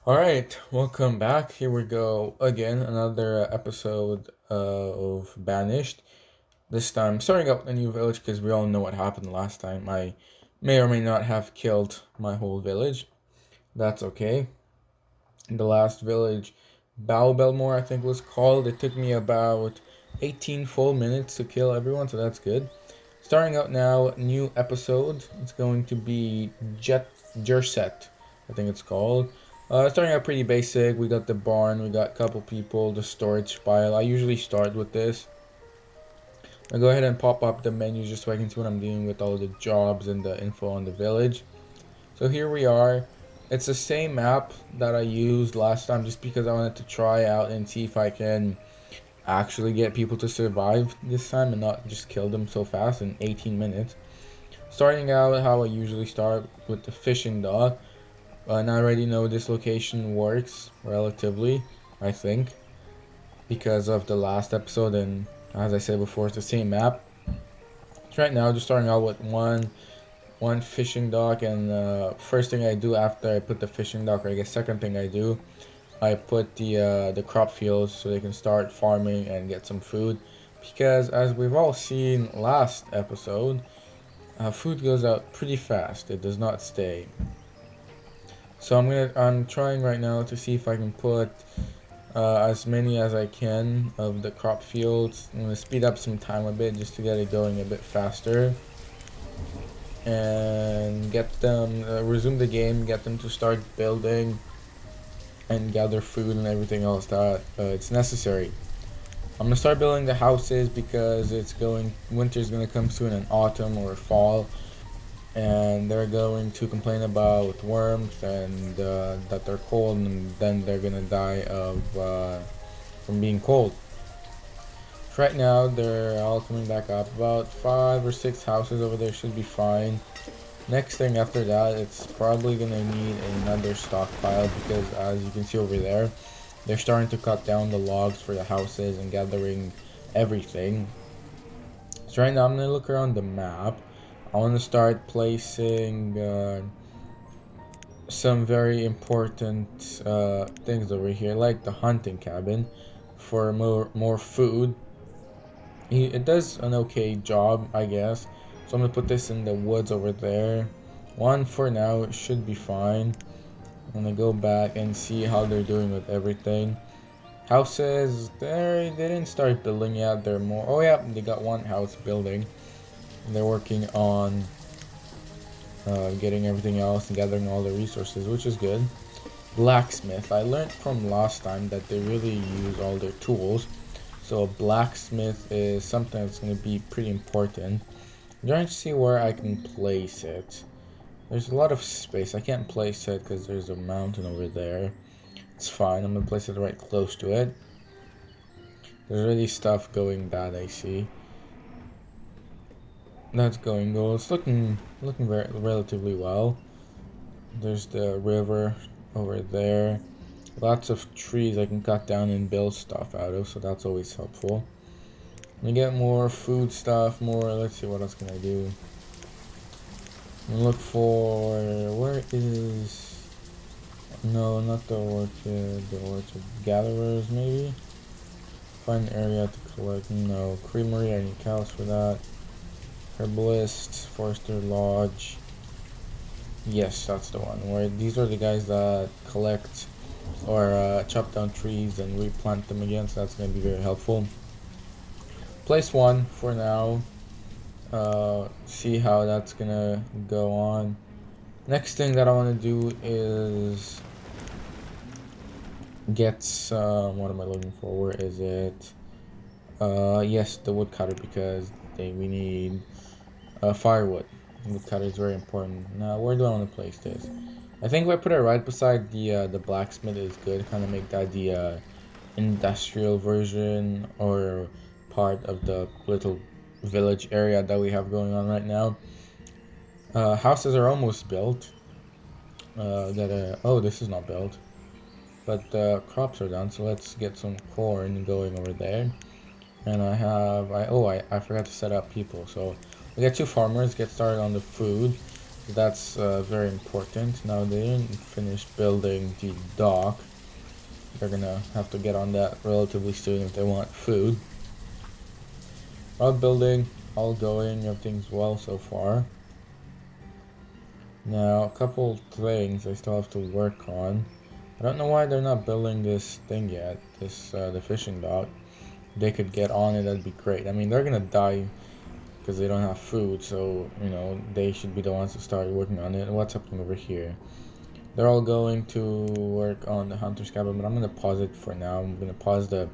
Alright, welcome back. Here we go again, another episode of Banished. This time, starting up a new village because we all know what happened last time. I may or may not have killed my whole village. That's okay. The last village, Bow Belmore, I think was called. It took me about 18 full minutes to kill everyone, so that's good. Starting out now, new episode. It's going to be Jerset, I think it's called. Starting out pretty basic. We got the barn, we got a couple people, the storage pile. I usually start with this. I'll go ahead and pop up the menu just so I can see what I'm doing with all the jobs and the info on the village. So here we are. It's the same map that I used last time just because I wanted to try out and see if I can actually get people to survive this time and not just kill them so fast in 18 minutes. Starting out how I usually start with the fishing dock. And I already know this location works relatively, I think, because of the last episode, and as I said before, it's the same map. So right now, just starting out with one fishing dock, and first thing I do after I put the fishing dock, or I guess second thing I do, I put the crop fields so they can start farming and get some food, because as we've all seen last episode, food goes out pretty fast. It does not stay. So I'm trying right now to see if I can put as many as I can of the crop fields. I'm gonna speed up some time a bit just to get it going a bit faster and get them resume the game, get them to start building and gather food and everything else that it's necessary. I'm gonna start building the houses because winter's gonna come soon in autumn or fall, and they're going to complain about warmth and that they're cold, and then they're gonna die of from being cold. So right now they're all coming back up. About 5 or 6 houses over there should be fine. Next thing after that, it's probably gonna need another stockpile because as you can see over there, they're starting to cut down the logs for the houses and gathering everything. So right now I'm gonna look around the map. I want to start placing some very important things over here, like the hunting cabin, for more food. It does an okay job, I guess. So I'm gonna put this in the woods over there. One for now should be fine. I'm gonna go back and see how they're doing with everything. Houses, they didn't start building yet. They're more. Oh yeah, they got one house building. They're working on getting everything else and gathering all the resources, which is good. Blacksmith. I learned from last time that they really use all their tools. So a blacksmith is something that's going to be pretty important. I'm trying to see where I can place it. There's a lot of space. I can't place it because there's a mountain over there. It's fine. I'm going to place it right close to it. There's already stuff going bad, I see. That's going well. It's looking very relatively well. There's the river over there. Lots of trees I can cut down and build stuff out of, so that's always helpful. We get more food stuff, let's see what else can I do. Look for, where is, no, not the orchard gatherers maybe? Find an area to collect, no, creamery, I need cows for that. Herbalist, Forester Lodge. Yes, that's the one. Where these are the guys that collect or chop down trees and replant them again, so that's going to be very helpful. Place one for now. See how that's going to go on. Next thing that I want to do is get some. What am I looking for? Where is it? Yes, the woodcutter because we need firewood. Woodcutter is very important. Now, where do I want to place this? I think if I put it right beside the blacksmith is good. Kind of make that the industrial version or part of the little village area that we have going on right now. Houses are almost built. Oh, this is not built, but the crops are done. So let's get some corn going over there. And I forgot to set up people. So we got 2 farmers. Get started on the food. That's very important. Now they didn't finish building the dock. They're gonna have to get on that relatively soon if they want food. Road building, all going, everything's well so far. Now, a couple things I still have to work on. I don't know why they're not building this thing yet, the fishing dock. If they could get on it, that'd be great. I mean, they're gonna die because they don't have food, so, you know, they should be the ones to start working on it. What's happening over here? They're all going to work on the hunter's cabin, but I'm gonna pause it for now. I'm gonna pause the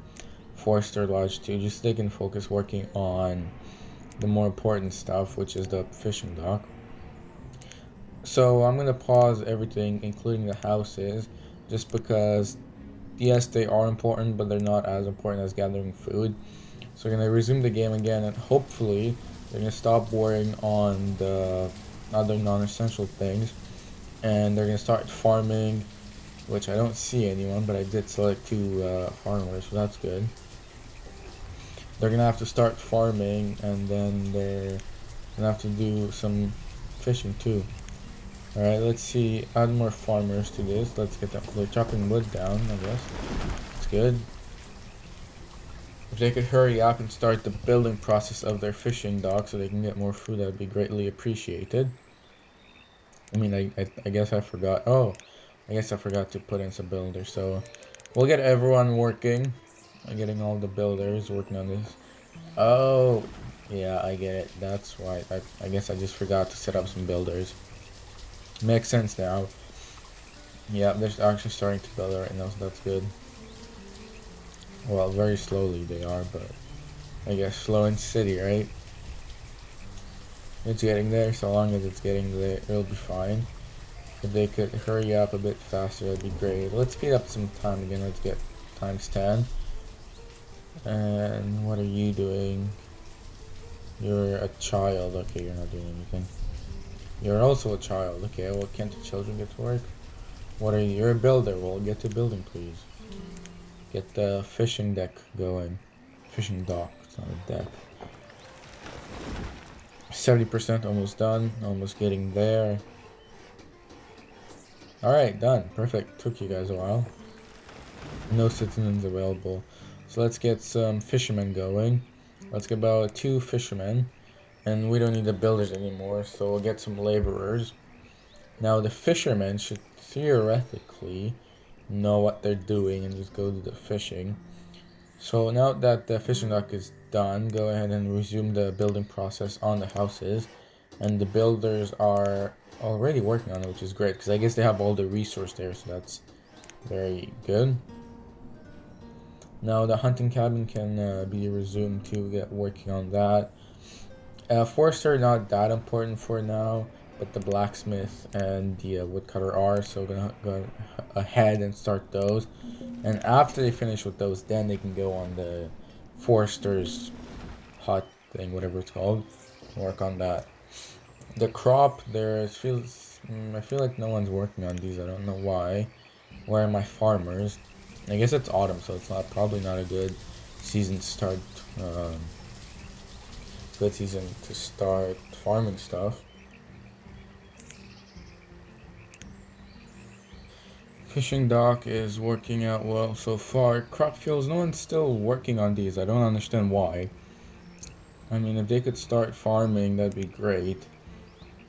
Forester Lodge too, just so they can focus working on the more important stuff, which is the fishing dock. So I'm gonna pause everything, including the houses, just because yes, they are important, but they're not as important as gathering food. So we're gonna resume the game again, and hopefully they're gonna stop worrying on the other non-essential things, and they're gonna start farming, which I don't see anyone, but I did select two farmers, so that's good. They're gonna have to start farming, and then they're gonna have to do some fishing too. Alright, let's see, add more farmers to this. Let's get them, they're chopping wood down, I guess. It's good. If they could hurry up and start the building process of their fishing dock so they can get more food, that would be greatly appreciated. I mean, I guess I forgot. Oh, I guess I forgot to put in some builders. So we'll get everyone working. Getting all the builders working on this. Oh, yeah, I get it. That's why. I guess I just forgot to set up some builders. Makes sense now. Yeah, they're actually starting to build right now, so that's good. Well, very slowly they are, but I guess slow and steady, right? It's getting there, so long as it's getting there, it'll be fine. If they could hurry up a bit faster, that'd be great. Let's speed up some time again. Let's get times 10. And what are you doing? You're a child. Okay, you're not doing anything. You're also a child. Okay, well, can't the children get to work? What are you? You're a builder. Well, get to building, please. Get the fishing deck going. Fishing dock. It's not a deck. 70% almost done. Almost getting there. Alright, done. Perfect. Took you guys a while. No citizens available. So let's get some fishermen going. Let's get about 2 fishermen. And we don't need the builders anymore, so we'll get some laborers. Now the fishermen should theoretically know what they're doing and just go to the fishing. So now that the fishing dock is done, go ahead and resume the building process on the houses. And the builders are already working on it, which is great, because I guess they have all the resource there, so that's very good. Now the hunting cabin can be resumed to get working on that. Forester not that important for now, but the blacksmith and the woodcutter are, so we're gonna go ahead and start those. And after they finish with those, then they can go on the Forester's hut thing, whatever it's called, work on that. The crop there feels, I feel like no one's working on these. I don't know why. Where are my farmers? I guess it's autumn, so it's probably not a good season to start. Good season to start farming stuff. Fishing dock is working out well so far. Crop fields, no one's still working on these. I don't understand why. I mean, if they could start farming, that'd be great.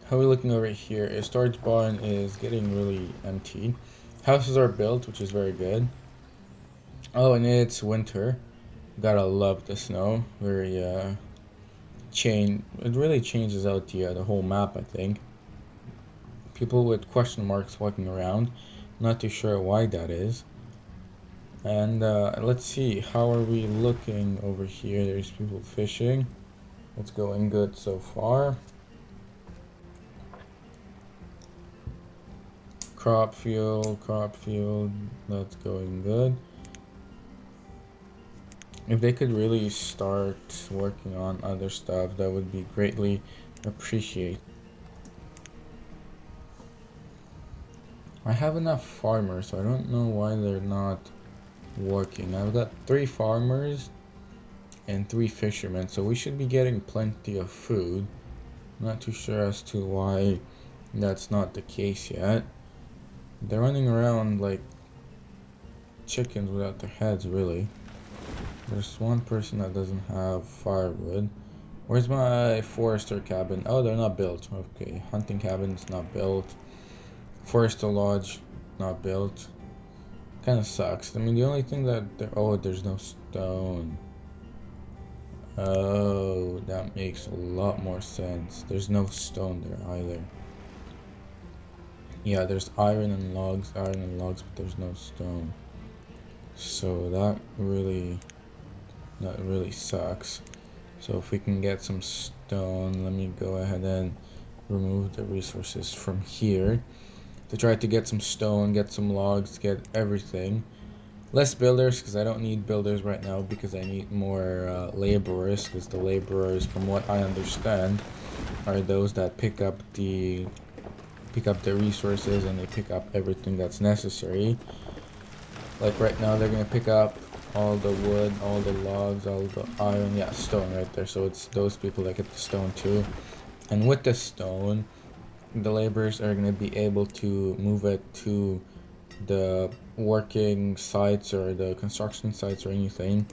How are we looking over here? A storage barn is getting really empty. Houses are built, which is very good. Oh, and it's winter. Gotta love the snow. Very it really changes out the whole map, I think. People with question marks walking around. Not too sure why that is. And let's see, how are we looking over here? There's people fishing. It's going good so far. Crop field, that's going good. If they could really start working on other stuff, that would be greatly appreciated. I have enough farmers, so I don't know why they're not working. I've got 3 farmers and 3 fishermen, so we should be getting plenty of food. Not too sure as to why That's not the case yet. They're running around like chickens without their heads, really. There's one person that doesn't have firewood. Where's my forester cabin? Oh, they're not built. Okay, hunting cabin's not built. Forester lodge, not built. Kind of sucks. I mean, the only thing that oh, there's no stone. Oh, that makes a lot more sense. There's no stone there either. Yeah, there's iron and logs, but there's no stone. So that really sucks. So if we can get some stone, let me go ahead and remove the resources from here to try to get some stone, get some logs, get everything. Less builders, because I don't need builders right now, because I need more laborers, because the laborers, from what I understand, are those that pick up the resources and they pick up everything that's necessary. Like right now, they're gonna pick up all the wood, all the logs, all the iron, yeah, stone right there. So it's those people that get the stone too. And with the stone, the laborers are gonna be able to move it to the working sites or the construction sites or anything,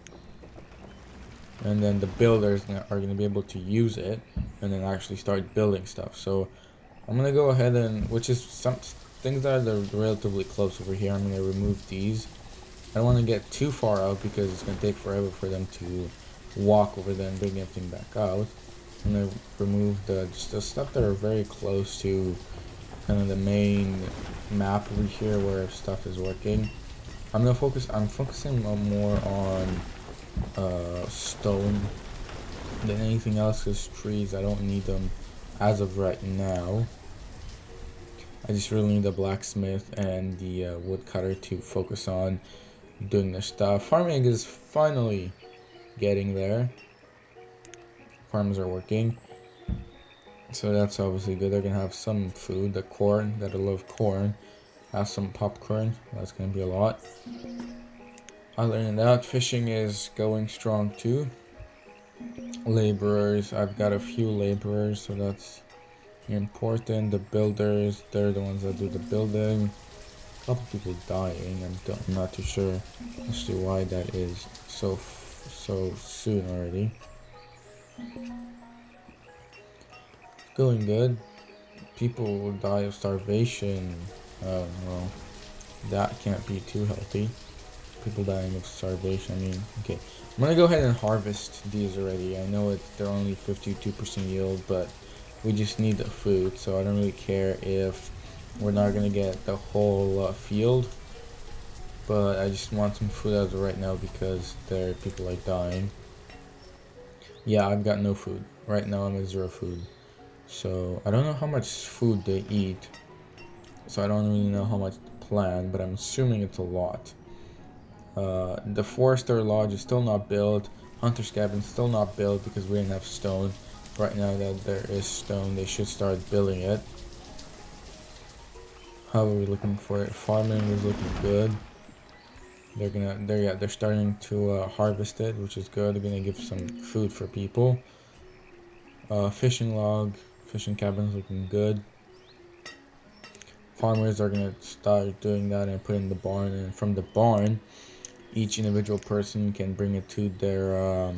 and then the builders are going to be able to use it and then actually start building stuff. So I'm going to go ahead and, which is some things that are relatively close over here, I'm going to remove these. I don't want to get too far out because it's going to take forever for them to walk over there and bring everything back out. I'm going to remove just the stuff that are very close to kind of the main map over here where stuff is working. I'm focusing more on stone than anything else, because trees, I don't need them as of right now. I just really need the blacksmith and the woodcutter to focus on doing their stuff. Farming is finally getting there. Farms are working. So that's obviously good. They're gonna have some food, the corn, gotta love corn. Have some popcorn, that's gonna be a lot. Other than that, fishing is going strong too. Laborers, I've got a few laborers, so that's important. The builders, they're the ones that do the building. A couple people dying, I'm not too sure as to why that is so soon already. Going good. People will die of starvation. Oh well, that can't be too healthy. People dying of starvation. I mean, okay. I'm gonna go ahead and harvest these already. I know they're only 52% yield, but we just need the food, so I don't really care if we're not gonna get the whole field. But I just want some food as of right now because there are people like dying. Yeah, I've got no food. Right now I'm at 0 food. So I don't know how much food they eat. So I don't really know how much to plan, but I'm assuming it's a lot. The Forester Lodge is still not built. Hunter's Cabin still not built because we didn't have stone. Right now that there is stone, they should start building it. How are we looking for it? Farming is looking good. They're starting to harvest it, which is good. They're gonna give some food for people. Fishing cabin is looking good. Farmers are gonna start doing that and put it in the barn, and from the barn, each individual person can bring it to their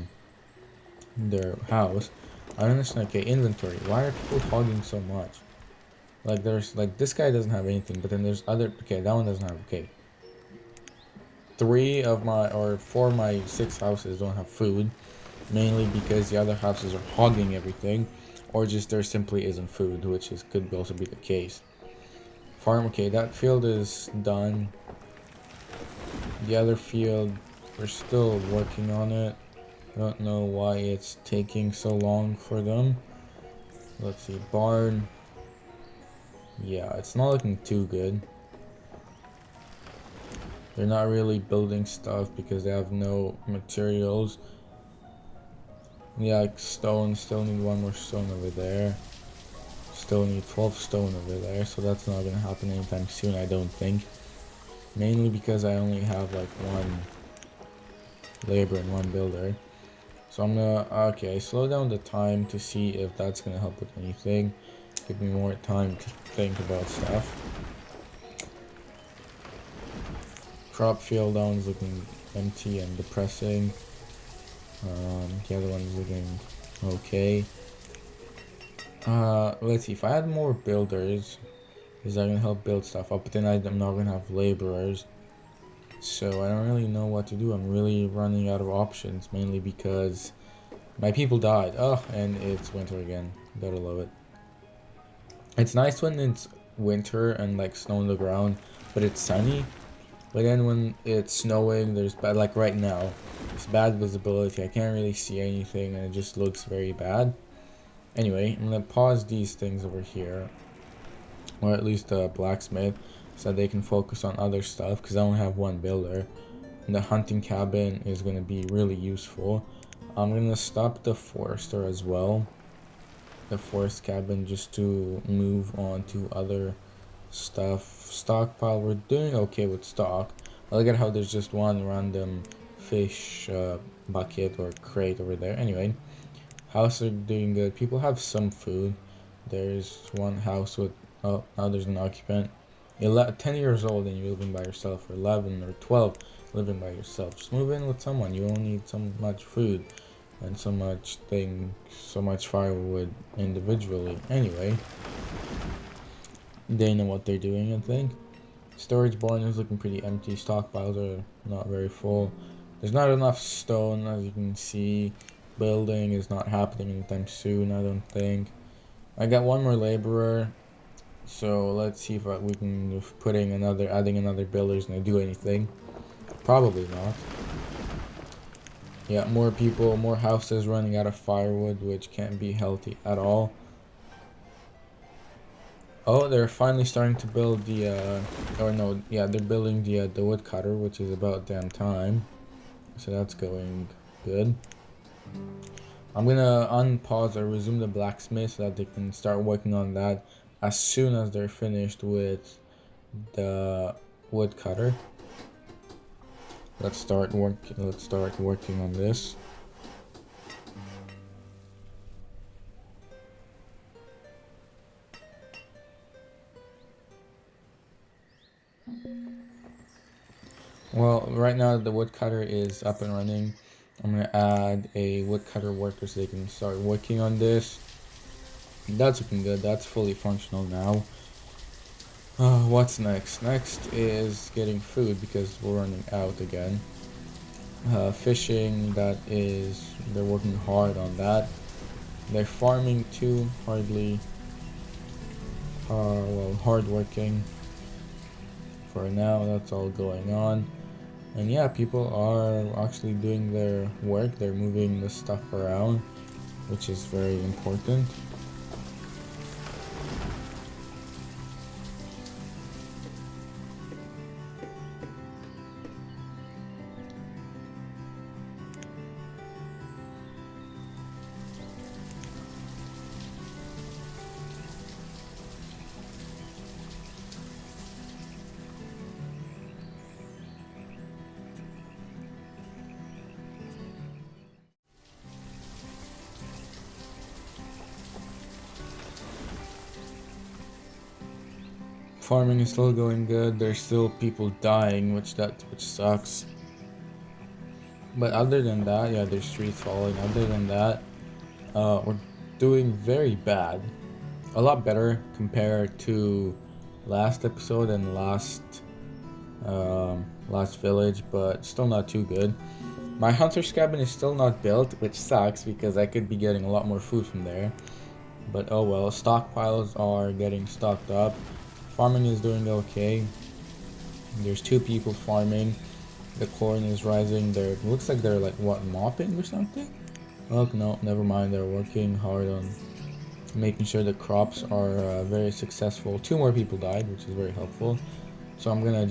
house. I don't understand. Okay, inventory. Why are people hogging so much? Like there's like this guy doesn't have anything, but then there's other. Okay, that one doesn't have. Okay, 4 of my 6 houses don't have food, mainly because the other houses are hogging everything, or just there simply isn't food, which could also be the case. Farm. Okay, that field is done. The other field, we're still working on it. I don't know why it's taking so long for them. Let's see, barn. Yeah, it's not looking too good. They're not really building stuff because they have no materials. Yeah, like stone, still need 1 more stone over there. Still need 12 stone over there, so that's not gonna happen anytime soon, I don't think. Mainly because I only have like 1 labor and 1 builder. So I'm gonna, okay, slow down the time to see if that's gonna help with anything. Give me more time to think about stuff. Crop field down is looking empty and depressing. The other one's looking okay. Let's see, if I had more builders, is that gonna help build stuff up? But then I'm not gonna have laborers. So I don't really know what to do. I'm really running out of options, mainly because my people died. Oh, and it's winter again. Gotta love it. It's nice when it's winter and like snow on the ground, but it's sunny. But then when it's snowing, there's bad, like right now, it's bad visibility. I can't really see anything and it just looks very bad. Anyway, I'm gonna pause these things over here, or at least the blacksmith, so that they can focus on other stuff, because I only have one builder. And the hunting cabin is gonna be really useful. I'm gonna stop the forester as well, the forest cabin, just to move on to other stuff. Stockpile, we're doing okay with stock. I look at how there's just one random fish bucket or crate over there. Anyway, houses are doing good. People have some food. There's one house with, oh, now there's an occupant. 10 years old and you're living by yourself, or 11 or 12 living by yourself. Just move in with someone. You don't need so much food and so much firewood individually. Anyway, they know what they're doing, I think. Storage barn is looking pretty empty. Stockpiles are not very full. There's not enough stone, as you can see. Building is not happening anytime soon, I don't think. I got one more laborer, so let's see if we can, if adding another builder is gonna do anything. Probably not. Yeah, more people, more houses running out of firewood, which can't be healthy at all. Oh, they're finally starting to build the, they're building the woodcutter, which is about damn time. So that's going good. I'm gonna unpause or resume the blacksmith so that they can start working on that as soon as they're finished with the woodcutter. Let's start working on this. Well, right now the woodcutter is up and running. I'm gonna add a woodcutter worker so they can start working on this. That's looking good. That's fully functional now. What's next? Next is getting food because we're running out again. Fishing, they're working hard on that. They're farming too, hard working. For now, that's all going on. And yeah, people are actually doing their work. They're moving the stuff around, which is very important. Farming is still going good. There's still people dying, which sucks. But other than that, yeah, there's trees falling. Other than that, we're doing very bad. A lot better compared to last episode and last village, but still not too good. My hunter's cabin is still not built, which sucks because I could be getting a lot more food from there. But oh well, stockpiles are getting stocked up. Farming is doing okay. There's 2 people farming. The corn is rising. Looks like they're like mopping or something? Oh no, never mind. They're working hard on making sure the crops are very successful. 2 more people died, which is very helpful. So I'm gonna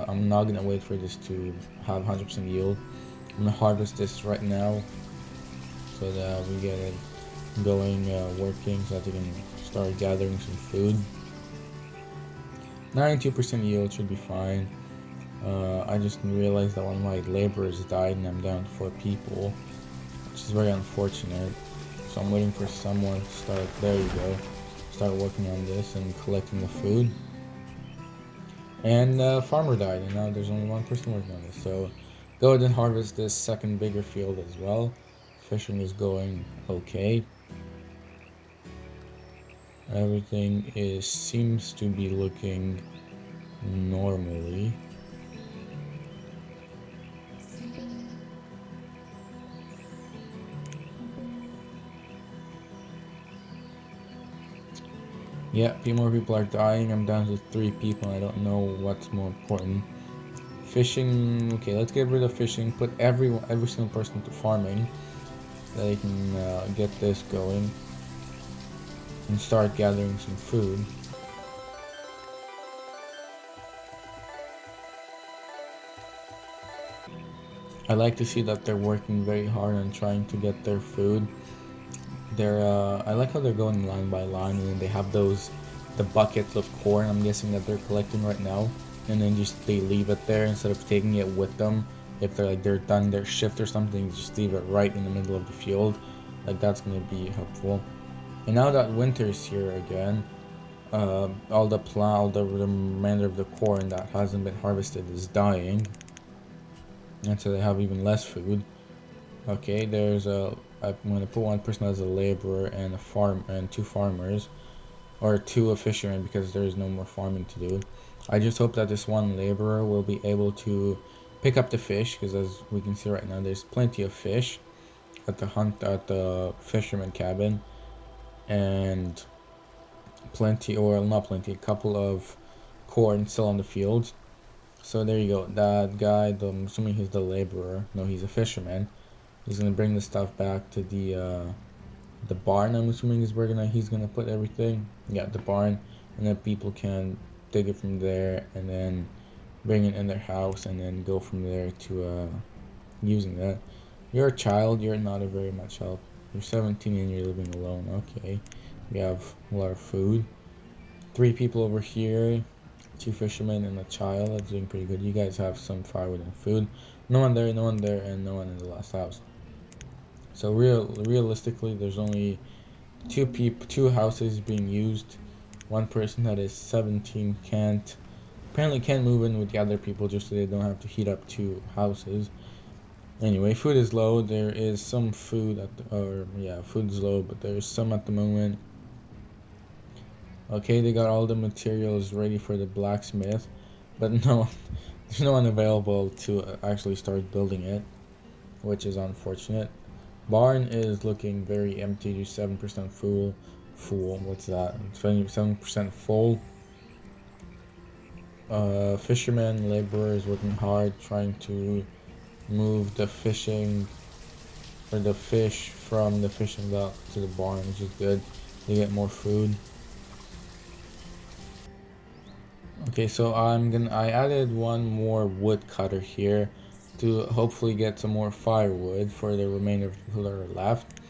I'm not gonna wait for this to have 100% yield. I'm gonna harvest this right now so that we get it going, working, so that we can start gathering some food. 92% yield should be fine. I just realized that one of my laborers died and I'm down to 4 people, which is very unfortunate. So I'm waiting for someone to start. There you go. start working on this and collecting the food. And farmer died, and now there's only one person working on this. So go ahead and harvest this second bigger field as well. Fishing is going okay. Everything seems to be looking normally. Yeah, more people are dying. I'm down to 3 people. I don't know what's more important. Fishing. Okay, let's get rid of fishing. Put every single person to farming. So they can get this going and start gathering some food. I like to see that they're working very hard on trying to get their food. I like how they're going line by line, and then they have the buckets of corn, I'm guessing, that they're collecting right now, and then just they leave it there instead of taking it with them. If they're done their shift or something, just leave it right in the middle of the field. Like, that's gonna be helpful. And now that winter's here again, all the remainder of the corn that hasn't been harvested is dying, and so they have even less food. Okay, I'm gonna put one person as a laborer and and 2 farmers, or 2 fishermen, because there is no more farming to do. I just hope that this one laborer will be able to pick up the fish, because as we can see right now, there's plenty of fish at the fisherman cabin, and a couple of corn still on the field. So there you go. That guy, I'm assuming he's the laborer. No, he's a fisherman. He's gonna bring the stuff back to the barn. I'm assuming he's gonna put everything. Yeah, the barn, and then people can dig it from there, and then bring it in their house, and then go from there to using that. You're a child. You're not a very much help. You're 17 and you're living alone. Okay, we have a lot of food. 3 people over here. 2 fishermen and a child. That's doing pretty good. You guys have some firewood and food. No one there, and no one in the last house. So realistically, there's only 2 houses being used. One person that is 17 apparently can't move in with the other people, just so they don't have to heat up 2 houses. Anyway, food is low. There is some food food is low, but there's some at the moment. Okay, they got all the materials ready for the blacksmith, but there's no one available to actually start building it, which is unfortunate. Barn is looking very empty, just 7% full. What's that? 7% full. Fisherman, laborer is working hard, trying to move the fish from the fishing dock to the barn, which is good. They get more food. Okay, so I added one more wood cutter here to hopefully get some more firewood for the remainder of the people that are left,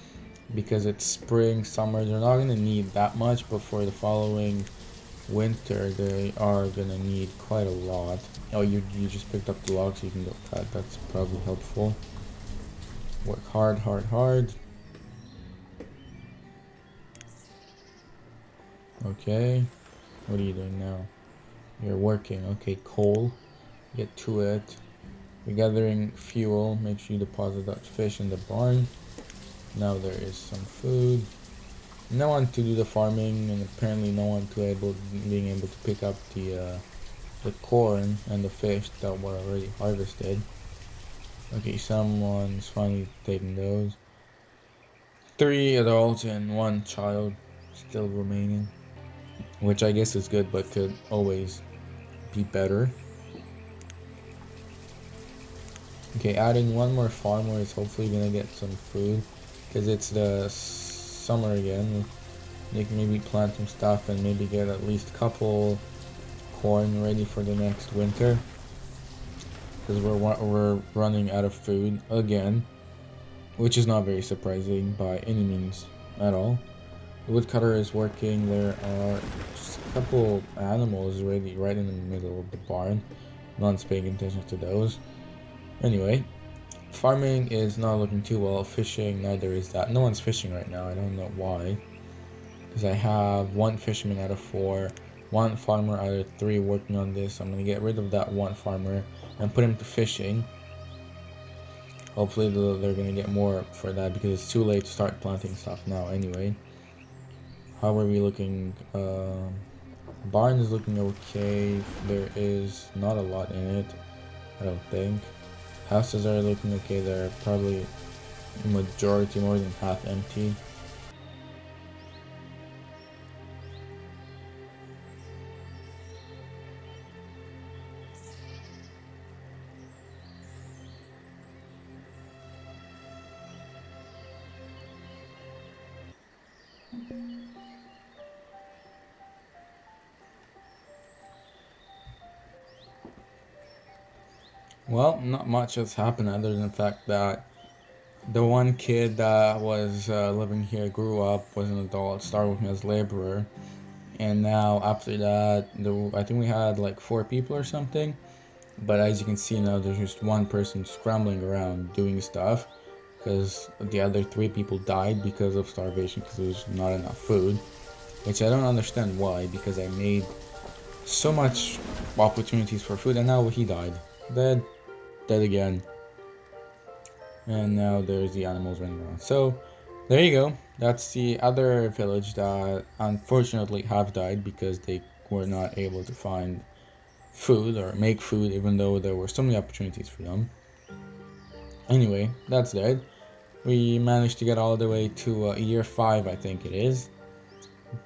because it's spring, summer, they're not gonna need that much, but for the following winter they are gonna need quite a lot. Oh, you just picked up the logs, so you can go cut. That's probably helpful. Work hard. Okay, what are you doing now? You're working. Okay, coal. Get to it. You're gathering fuel. Make sure you deposit that fish in the barn. Now there is some food. No one to do the farming, and apparently no one being able to pick up the corn and the fish that were already harvested. Okay, someone's finally taking those. 3 adults and 1 child still remaining, which I guess is good, but could always be better. Okay, adding 1 more farmer is hopefully gonna get some food, because it's the summer again. They can maybe plant some stuff and maybe get at least a couple corn ready for the next winter, because we're running out of food again, which is not very surprising by any means at all. The woodcutter is working. There are just a couple animals ready right in the middle of the barn. No one's paying attention to those. Anyway, farming is not looking too well. Fishing, neither is that. No one's fishing right now. I don't know why. because I have one fisherman out of 4, one farmer out of 3 working on this. So I'm gonna get rid of that one farmer and put him to fishing. Hopefully they're gonna get more for that because it's too late to start planting stuff now anyway. How are we looking? Barn is looking okay. There is not a lot in it, I don't think. Houses are looking okay. They're probably majority, more than half empty. Well, not much has happened other than the fact that the one kid that was living here grew up, was an adult, started working as laborer, and now after that, I think we had like 4 people or something. But as you can see now, there's just one person scrambling around doing stuff because the other 3 people died because of starvation because there's not enough food, which I don't understand why, because I made so much opportunities for food and now he died. Dead. Dead again. And now there's the animals running around. So there you go. That's the other village that unfortunately have died because they were not able to find food or make food, even though there were so many opportunities for them. Anyway, that's dead. We managed to get all the way to year 5, I think it is.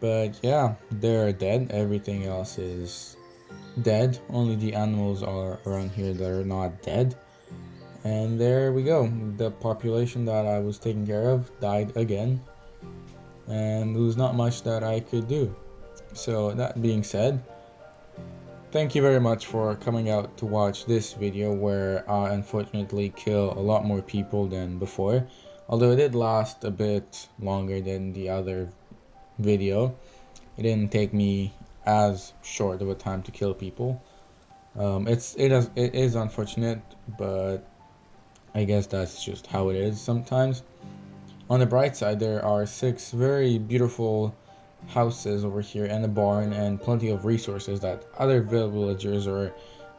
But yeah, they're dead. Everything else is dead. Only the animals are around here that are not dead. And there we go. The population that I was taking care of died again. And there was not much that I could do. So that being said, thank you very much for coming out to watch this video where I unfortunately kill a lot more people than before. Although it did last a bit longer than the other video. It didn't take me as short of a time to kill people. It is unfortunate, but I guess that's just how it is sometimes. On the bright side, there are 6 very beautiful houses over here and a barn and plenty of resources that other villagers or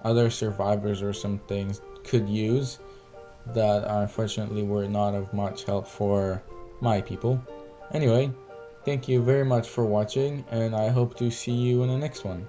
other survivors or some things could use that unfortunately were not of much help for my people. Anyway, thank you very much for watching, and I hope to see you in the next one.